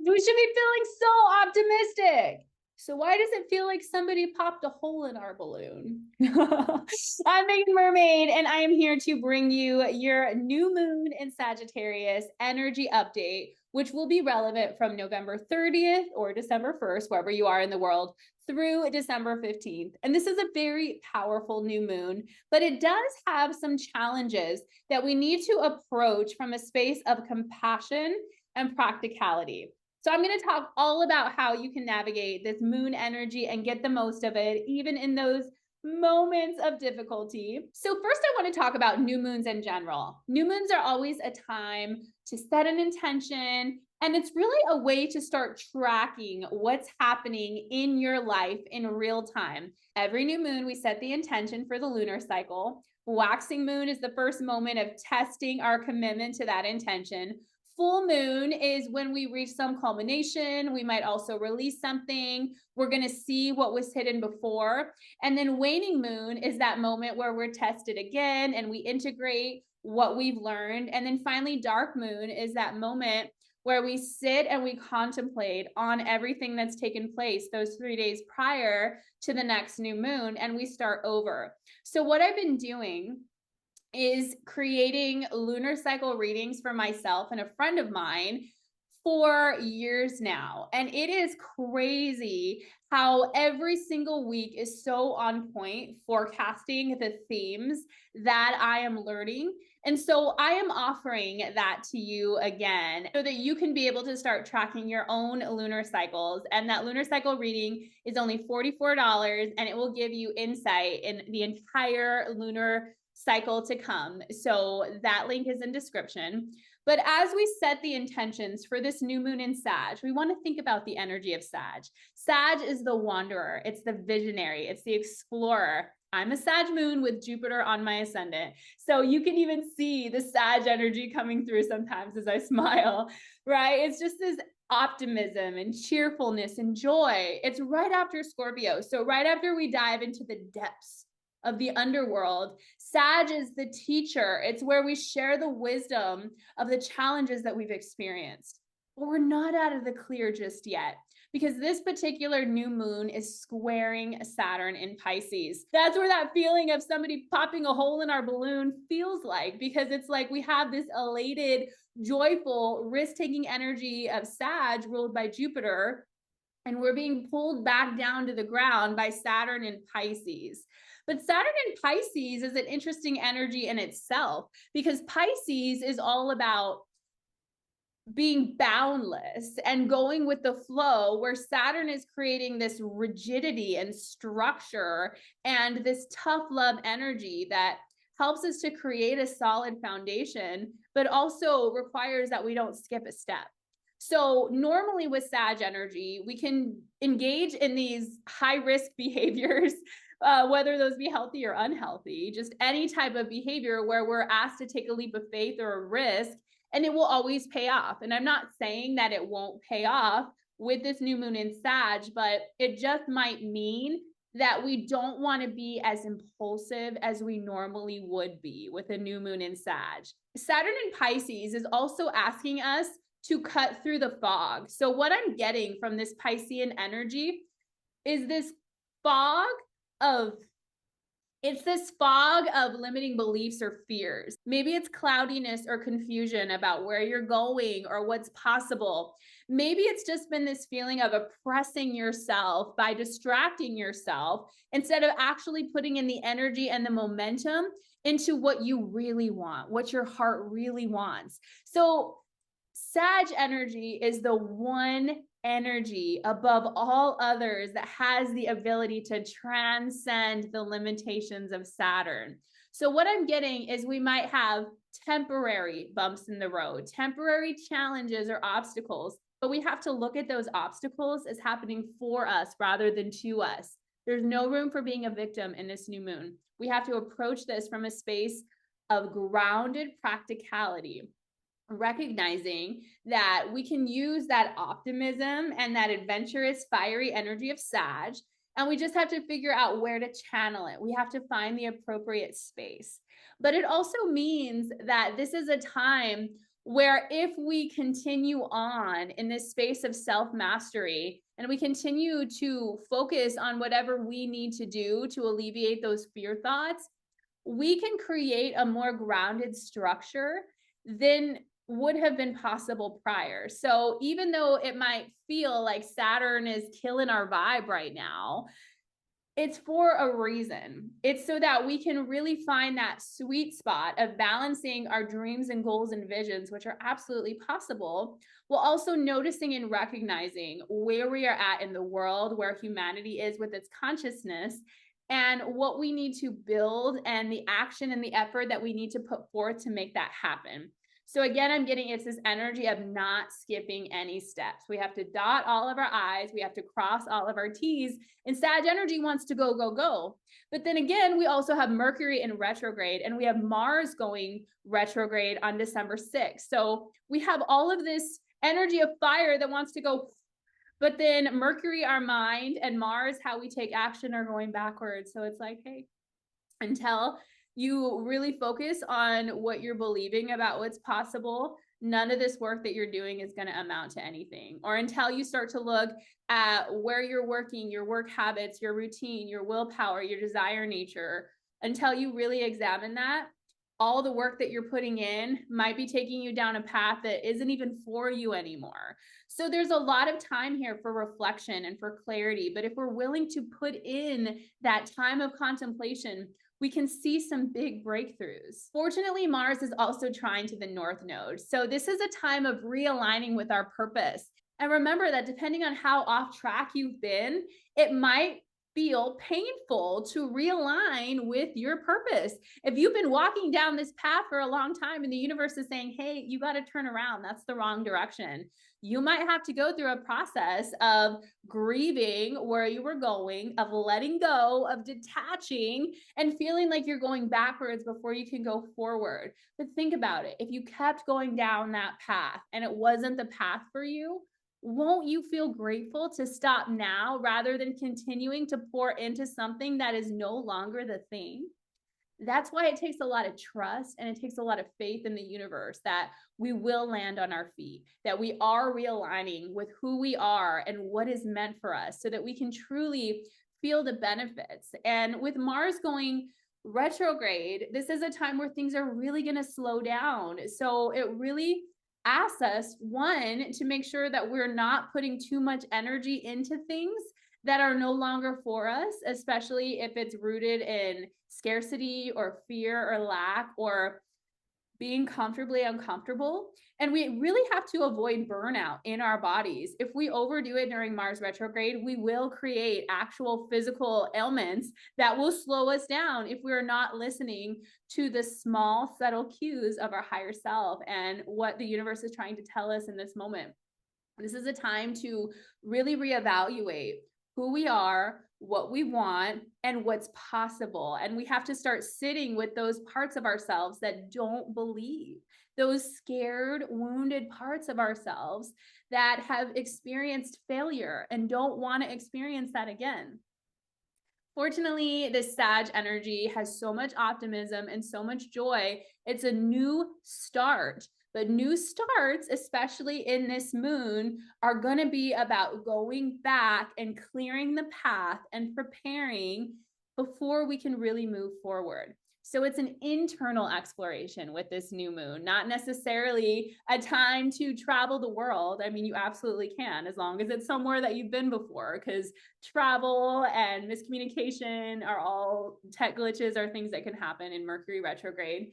We should be feeling so optimistic. So why does it feel like somebody popped a hole in our balloon? I'm Megan Mermaid, and I am here to bring you your new moon in Sagittarius energy update, which will be relevant from November 30th or December 1st, wherever you are in the world, through December 15th. And this is a very powerful new moon, but it does have some challenges that we need to approach from a space of compassion and practicality. So I'm going to talk all about how you can navigate this moon energy and get the most of it, even in those moments of difficulty. So first I want to talk about new moons in general. New moons are always a time to set an intention, and it's really a way to start tracking what's happening in your life in real time. Every new moon, we set the intention for the lunar cycle. Waxing moon is the first moment of testing our commitment to that intention. Full moon is when we reach some culmination. We might also release something. We're going to see what was hidden before. And then waning moon is that moment where we're tested again and we integrate what we've learned. And then finally, dark moon is that moment where we sit and we contemplate on everything that's taken place those 3 days prior to the next new moon, and we start over. So what I've been doing is creating lunar cycle readings for myself and a friend of mine for years now. And it is crazy how every single week is so on point forecasting the themes that I am learning. And so I am offering that to you again so that you can be able to start tracking your own lunar cycles. And that lunar cycle reading is only $44, and it will give you insight in the entire lunar cycle to come. So that link is in description. But as we set the intentions for this new moon in Sag, we want to think about the energy of Sag. Sag is the wanderer, it's the visionary, it's the explorer. I'm a Sag moon with Jupiter on my ascendant. So you can even see the Sag energy coming through sometimes as I smile, right? It's just this optimism and cheerfulness and joy. It's right after Scorpio. So right after we dive into the depths of the underworld, Sag is the teacher. It's where we share the wisdom of the challenges that we've experienced. But we're not out of the clear just yet, because this particular new moon is squaring Saturn in Pisces. That's where that feeling of somebody popping a hole in our balloon feels like, because it's like we have this elated, joyful, risk-taking energy of Sag ruled by Jupiter, and we're being pulled back down to the ground by Saturn in Pisces. But Saturn in Pisces is an interesting energy in itself, because Pisces is all about being boundless and going with the flow, where Saturn is creating this rigidity and structure and this tough love energy that helps us to create a solid foundation, but also requires that we don't skip a step. So normally with Sag energy, we can engage in these high risk behaviors, whether those be healthy or unhealthy, just any type of behavior where we're asked to take a leap of faith or a risk, and it will always pay off. And I'm not saying that it won't pay off with this new moon in Sag, but it just might mean that we don't want to be as impulsive as we normally would be with a new moon in Sag. Saturn in Pisces is also asking us to cut through the fog. So what I'm getting from this Piscean energy is this fog of limiting beliefs or fears. Maybe it's cloudiness or confusion about where you're going or what's possible. Maybe it's just been this feeling of oppressing yourself by distracting yourself instead of actually putting in the energy and the momentum into what you really want, what your heart really wants. So Sag energy is the one energy above all others that has the ability to transcend the limitations of Saturn. So what I'm getting is we might have temporary bumps in the road, temporary challenges or obstacles, but we have to look at those obstacles as happening for us rather than to us. There's no room for being a victim in this new moon. We have to approach this from a space of grounded practicality, recognizing that we can use that optimism and that adventurous, fiery energy of Sag, and we just have to figure out where to channel it. We have to find the appropriate space. But it also means that this is a time where if we continue on in this space of self-mastery and we continue to focus on whatever we need to do to alleviate those fear thoughts, we can create a more grounded structure than would have been possible prior. So even though it might feel like Saturn is killing our vibe right now, it's for a reason. It's so that we can really find that sweet spot of balancing our dreams and goals and visions, which are absolutely possible, while also noticing and recognizing where we are at in the world, where humanity is with its consciousness, and what we need to build and the action and the effort that we need to put forth to make that happen. So again, I'm getting it's this energy of not skipping any steps. We have to dot all of our I's, we have to cross all of our T's, and Sag energy wants to go, go, go. But then again, we also have Mercury in retrograde and we have Mars going retrograde on December 6th. So we have all of this energy of fire that wants to go, but then Mercury, our mind, and Mars, how we take action, are going backwards. So it's like, hey, until you really focus on what you're believing about what's possible, none of this work that you're doing is going to amount to anything. Or until you start to look at where you're working, your work habits, your routine, your willpower, your desire nature, until you really examine that, all the work that you're putting in might be taking you down a path that isn't even for you anymore. So there's a lot of time here for reflection and for clarity. But if we're willing to put in that time of contemplation, we can see some big breakthroughs. Fortunately, Mars is also trine to the North Node. So this is a time of realigning with our purpose. And remember that depending on how off track you've been, it might feel painful to realign with your purpose. If you've been walking down this path for a long time and the universe is saying, hey, you got to turn around, that's the wrong direction, you might have to go through a process of grieving where you were going, of letting go, of detaching, and feeling like you're going backwards before you can go forward. But think about it. If you kept going down that path and it wasn't the path for you, won't you feel grateful to stop now rather than continuing to pour into something that is no longer the thing? That's why it takes a lot of trust and it takes a lot of faith in the universe that we will land on our feet, that we are realigning with who we are and what is meant for us so that we can truly feel the benefits. And with Mars going retrograde, this is a time where things are really going to slow down. So it really asks us, one, to make sure that we're not putting too much energy into things that are no longer for us, especially if it's rooted in scarcity or fear or lack or being comfortably uncomfortable. And we really have to avoid burnout in our bodies. If we overdo it during Mars retrograde, we will create actual physical ailments that will slow us down if we're not listening to the small, subtle cues of our higher self and what the universe is trying to tell us in this moment. This is a time to really reevaluate who we are, what we want, and what's possible. And we have to start sitting with those parts of ourselves that don't believe, those scared, wounded parts of ourselves that have experienced failure and don't want to experience that again. Fortunately, this Sag energy has so much optimism and so much joy. It's a new start. But new starts, especially in this moon, are going to be about going back and clearing the path and preparing before we can really move forward. So it's an internal exploration with this new moon, not necessarily a time to travel the world. I mean, you absolutely can, as long as it's somewhere that you've been before, because travel and miscommunication are all tech glitches, are things that can happen in Mercury retrograde.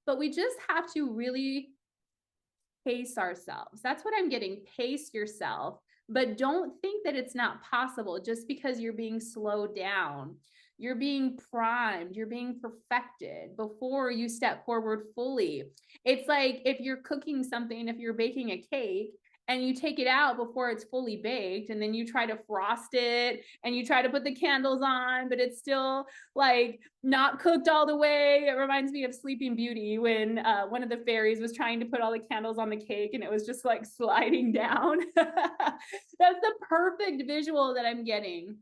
But we just have to really pace ourselves. That's what I'm getting. Pace yourself, but don't think that it's not possible just because you're being slowed down. You're being primed, you're being perfected before you step forward fully. It's like if you're cooking something, if you're baking a cake and you take it out before it's fully baked and then you try to frost it and you try to put the candles on, but it's still like not cooked all the way. It reminds me of Sleeping Beauty when one of the fairies was trying to put all the candles on the cake and it was just like sliding down. That's the perfect visual that I'm getting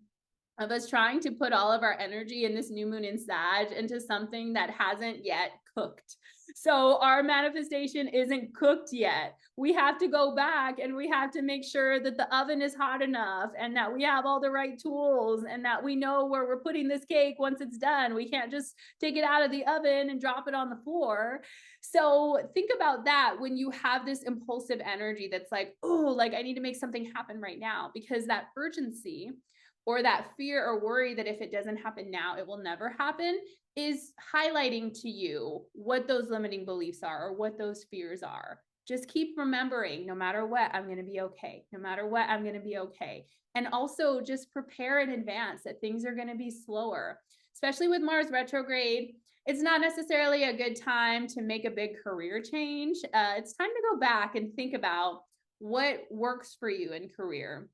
of us trying to put all of our energy in this new moon in Sag into something that hasn't yet cooked. So our manifestation isn't cooked yet. We have to go back and we have to make sure that the oven is hot enough and that we have all the right tools and that we know where we're putting this cake once it's done. We can't just take it out of the oven and drop it on the floor. So think about that when you have this impulsive energy that's like, oh, like I need to make something happen right now, because that urgency or that fear or worry that if it doesn't happen now, it will never happen, is highlighting to you what those limiting beliefs are or what those fears are. Just keep remembering, no matter what, I'm going to be okay. No matter what, I'm going to be okay. And also just prepare in advance that things are going to be slower, especially with Mars retrograde. It's not necessarily a good time to make a big career change. It's time to go back and think about what works for you in career.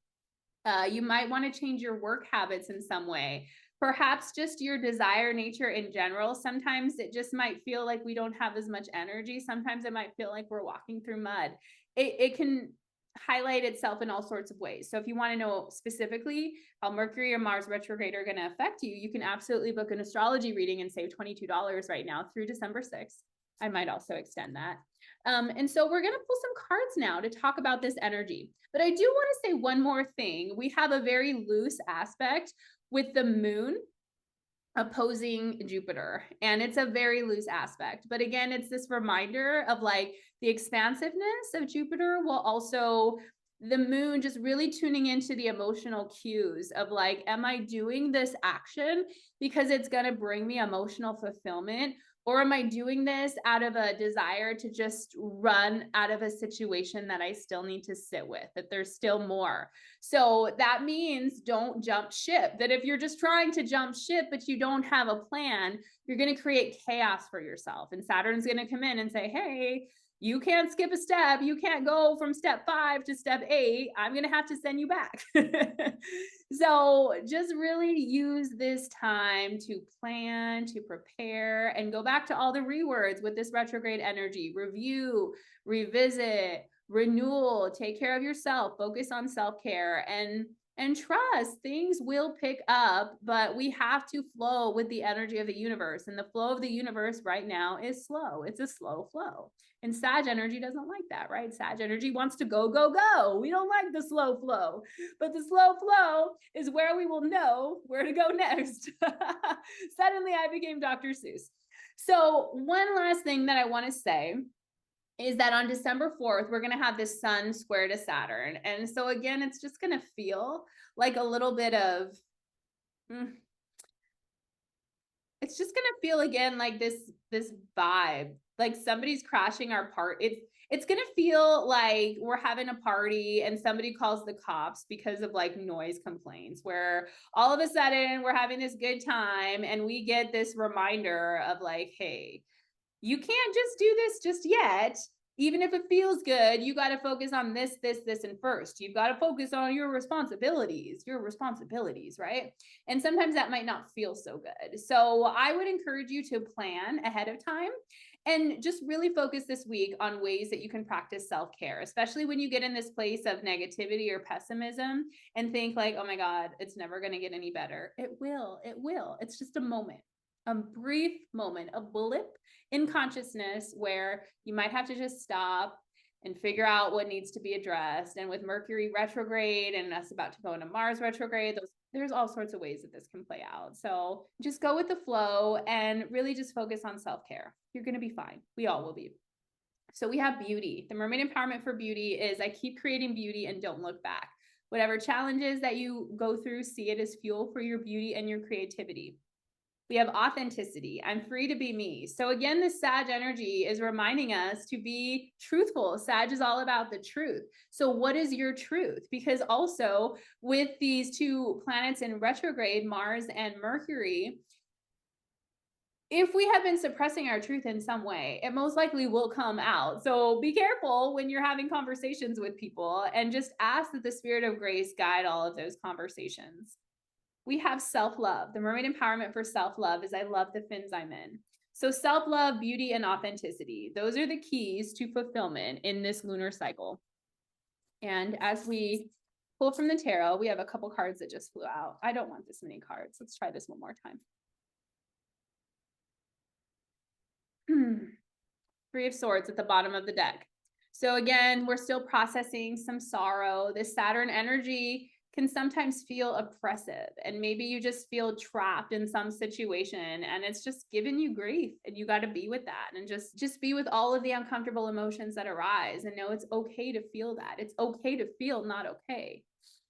You might want to change your work habits in some way. Perhaps just your desire nature in general. Sometimes it just might feel like we don't have as much energy. Sometimes it might feel like we're walking through mud. It can highlight itself in all sorts of ways. So if you want to know specifically how Mercury or Mars retrograde are going to affect you, you can absolutely book an astrology reading and save $22 right now through December 6th. I might also extend that. And so we're going to pull some cards now to talk about this energy. But I do want to say one more thing. We have a very loose aspect with the moon opposing Jupiter, and it's a very loose aspect. But again, it's this reminder of like the expansiveness of Jupiter, while also the moon just really tuning into the emotional cues of like, am I doing this action because it's going to bring me emotional fulfillment? Or am I doing this out of a desire to just run out of a situation that I still need to sit with, that there's still more? So that means don't jump ship. That if you're just trying to jump ship, but you don't have a plan, you're going to create chaos for yourself. And Saturn's going to come in and say, hey, you can't skip a step. You can't go from step 5 to step 8. I'm going to have to send you back. So just really use this time to plan, to prepare, and go back to all the rewords with this retrograde energy. Review, revisit, renewal, take care of yourself, focus on self-care, and trust things will pick up, but we have to flow with the energy of the universe. And the flow of the universe right now is slow. It's a slow flow. And Sag energy doesn't like that, right? Sag energy wants to go, go, go. We don't like the slow flow, but the slow flow is where we will know where to go next. Suddenly I became Dr. Seuss. So one last thing that I want to say is that on December 4th, we're going to have this sun square to Saturn. And so again, it's just going to feel like a little bit of, it's just going to feel again like this vibe, like somebody's crashing our part. It's going to feel like we're having a party and somebody calls the cops because of like noise complaints, where all of a sudden we're having this good time and we get this reminder of like, hey, you can't just do this just yet. Even if it feels good, you got to focus on this, and first. You've got to focus on your responsibilities, right? And sometimes that might not feel so good. So I would encourage you to plan ahead of time and just really focus this week on ways that you can practice self-care, especially when you get in this place of negativity or pessimism and think like, oh my God, it's never going to get any better. It will. It's just a moment. A brief moment, a blip in consciousness where you might have to just stop and figure out what needs to be addressed. And with Mercury retrograde and us about to go into Mars retrograde, there's all sorts of ways that this can play out. So just go with the flow and really just focus on self-care. You're going to be fine. We all will be. So we have beauty. The Mermaid Empowerment for Beauty is I keep creating beauty and don't look back. Whatever challenges that you go through, see it as fuel for your beauty and your creativity. We have authenticity. I'm free to be me. So again, this Sag energy is reminding us to be truthful. Sag is all about the truth. So what is your truth? Because also with these two planets in retrograde, Mars and Mercury, if we have been suppressing our truth in some way, it most likely will come out. So be careful when you're having conversations with people and just ask that the spirit of grace guide all of those conversations. We have self-love. The Mermaid Empowerment for Self-Love is I love the fins I'm in. So self-love, beauty, and authenticity. Those are the keys to fulfillment in this lunar cycle. And as we pull from the tarot, we have a couple cards that just flew out. I don't want this many cards. Let's try this one more time. Three of Swords at the bottom of the deck. So again, we're still processing some sorrow. This Saturn energy can sometimes feel oppressive, and maybe you just feel trapped in some situation and it's just giving you grief, and you got to be with that and just be with all of the uncomfortable emotions that arise and know it's okay to feel that. It's okay to feel not okay.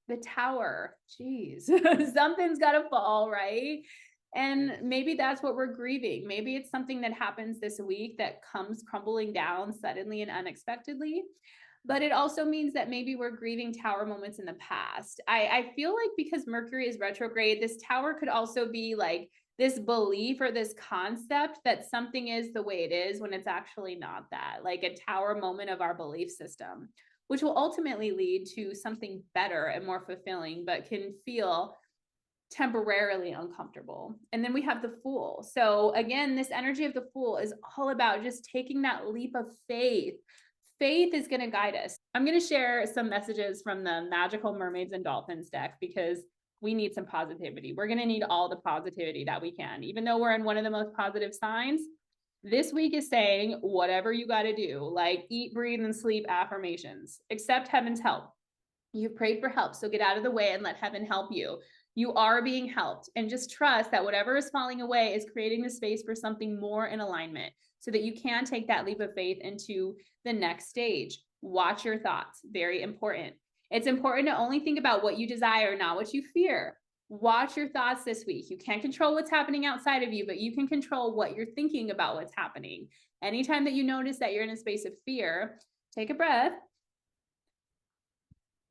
The Tower, geez, something's got to fall, right? And maybe that's what we're grieving. Maybe it's something that happens this week that comes crumbling down suddenly and unexpectedly. But it also means that maybe we're grieving Tower moments in the past. I feel like because Mercury is retrograde, this Tower could also be like this belief or this concept that something is the way it is when it's actually not that, like a Tower moment of our belief system, which will ultimately lead to something better and more fulfilling, but can feel temporarily uncomfortable. And then we have the Fool. So again, this energy of the Fool is all about just taking that leap of faith. Faith is going to guide us. I'm going to share some messages from the Magical Mermaids and Dolphins deck because we need some positivity. We're going to need all the positivity that we can. Even though we're in one of the most positive signs, this week is saying whatever you got to do, like eat, breathe, and sleep affirmations. Accept heaven's help. You've prayed for help, so get out of the way and let heaven help you. You are being helped, and just trust that whatever is falling away is creating the space for something more in alignment so that you can take that leap of faith into the next stage. Watch your thoughts. Very important. It's important to only think about what you desire, not what you fear. Watch your thoughts this week. You can't control what's happening outside of you, but you can control what you're thinking about what's happening. Anytime that you notice that you're in a space of fear, take a breath.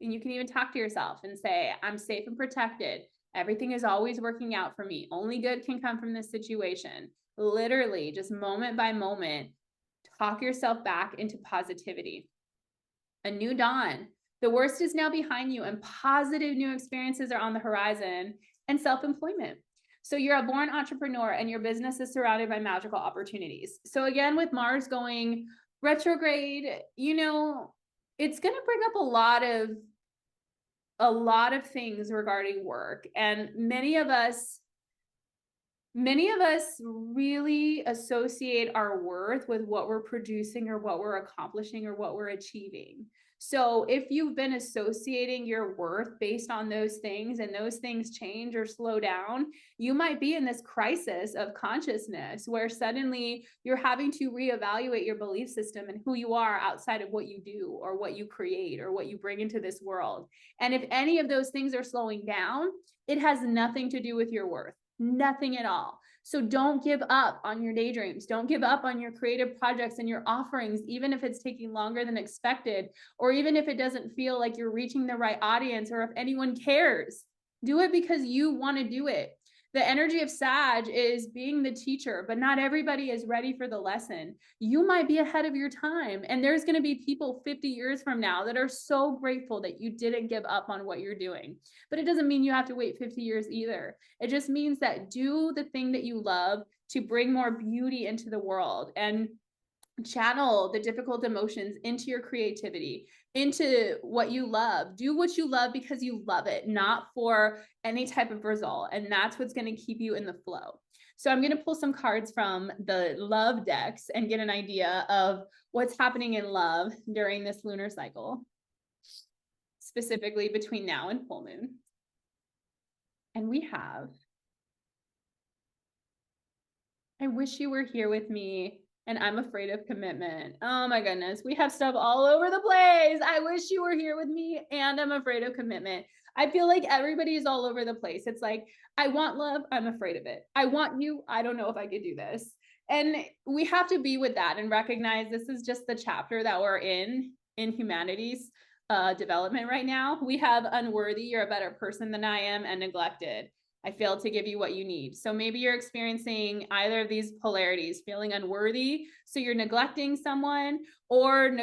And you can even talk to yourself and say, I'm safe and protected. Everything is always working out for me. Only good can come from this situation. Literally, just moment by moment, talk yourself back into positivity. A new dawn. The worst is now behind you, and positive new experiences are on the horizon, and self-employment. So you're a born entrepreneur and your business is surrounded by magical opportunities. So again, with Mars going retrograde, you know, it's going to bring up a lot of things regarding work. And many of us really associate our worth with what we're producing or what we're accomplishing or what we're achieving. So if you've been associating your worth based on those things and those things change or slow down, you might be in this crisis of consciousness where suddenly you're having to reevaluate your belief system and who you are outside of what you do or what you create or what you bring into this world. And if any of those things are slowing down, it has nothing to do with your worth. Nothing at all. So don't give up on your daydreams. Don't give up on your creative projects and your offerings, even if it's taking longer than expected, or even if it doesn't feel like you're reaching the right audience or if anyone cares. Do it because you want to do it. The energy of Sag is being the teacher, but not everybody is ready for the lesson. You might be ahead of your time, and there's going to be people 50 years from now that are so grateful that you didn't give up on what you're doing. But it doesn't mean you have to wait 50 years either. It just means that do the thing that you love to bring more beauty into the world and channel the difficult emotions into your creativity, into what you love. Do what you love because you love it, not for any type of result. And that's what's going to keep you in the flow. So I'm going to pull some cards from the love decks and get an idea of what's happening in love during this lunar cycle, specifically between now and full moon. And we have, I wish you were here with me, and I'm afraid of commitment. Oh my goodness. We have stuff all over the place. I wish you were here with me, and I'm afraid of commitment. I feel like everybody is all over the place. It's like, I want love. I'm afraid of it. I want you. I don't know if I could do this. And we have to be with that and recognize this is just the chapter that we're in humanity's development right now. We have unworthy, you're a better person than I am, and neglected. I failed to give you what you need. So maybe you're experiencing either of these polarities, feeling unworthy, so you're neglecting someone, or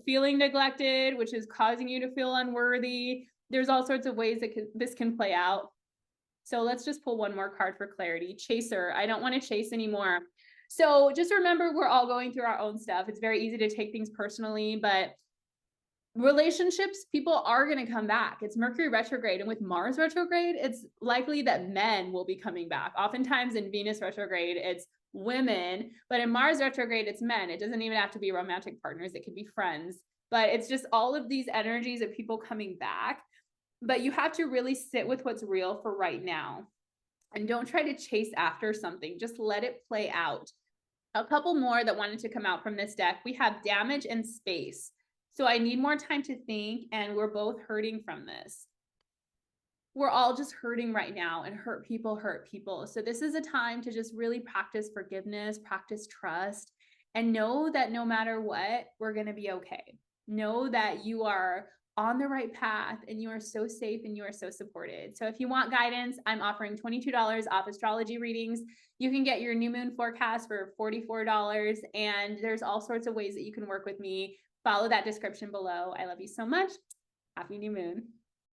feeling neglected, which is causing you to feel unworthy. There's all sorts of ways that this can play out. So let's just pull one more card for clarity. Chaser. I don't want to chase anymore. So just remember, we're all going through our own stuff. It's very easy to take things personally, but relationships, people are going to come back. It's Mercury retrograde, and with Mars retrograde, it's likely that men will be coming back. Oftentimes in Venus retrograde, it's women, but in Mars retrograde, it's men. It doesn't even have to be romantic partners. It could be friends, but it's just all of these energies of people coming back. But you have to really sit with what's real for right now and don't try to chase after something. Just let it play out. A couple more that wanted to come out from this deck. We have damage and space. So I need more time to think, and we're both hurting from this. We're all just hurting right now, and hurt people hurt people. So this is a time to just really practice forgiveness, practice trust, and know that no matter what, we're going to be okay. Know that you are on the right path and you are so safe and you are so supported. So if you want guidance, I'm offering $22 off astrology readings. You can get your new moon forecast for $44, and there's all sorts of ways that you can work with me. Follow that description below. I love you so much. Happy new moon.